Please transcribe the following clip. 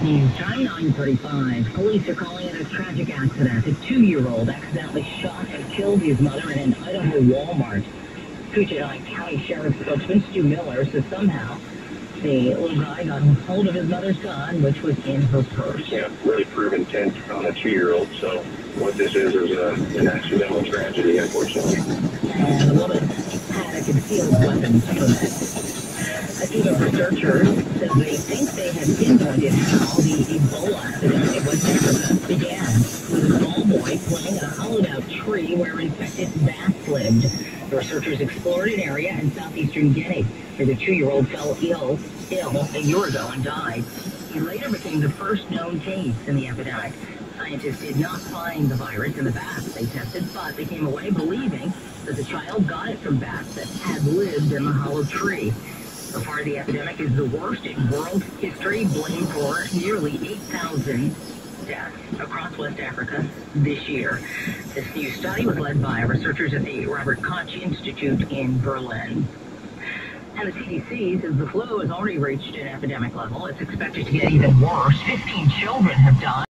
News, time 9:35. Police are calling it a tragic accident. A 2-year-old accidentally shot and killed his mother in an Idaho Walmart. Kootenai County Sheriff spokesman Stu Miller says somehow the little guy got hold of his mother's gun, which was in her purse. Yeah, really prove intent on a 2-year-old. So what this is an accidental tragedy, unfortunately. And the woman had a concealed weapon permit. A team of researchers said they think they have pinpointed how the Ebola epidemic in West Africa began, with a small boy playing at a hollowed-out tree where infected bats lived. The researchers explored an area in southeastern Guinea where the 2-year-old fell ill a year ago and died. He later became the first known case in the epidemic. Scientists did not find the virus in the bats they tested, but they came away believing that the child got it from bats that had lived in the hollow tree. So far, the epidemic is the worst in world history, blamed for nearly 8,000 deaths across West Africa this year. This new study was led by researchers at the Robert Koch Institute in Berlin. And the CDC says the flu has already reached an epidemic level. It's expected to get even worse. 15 children have died.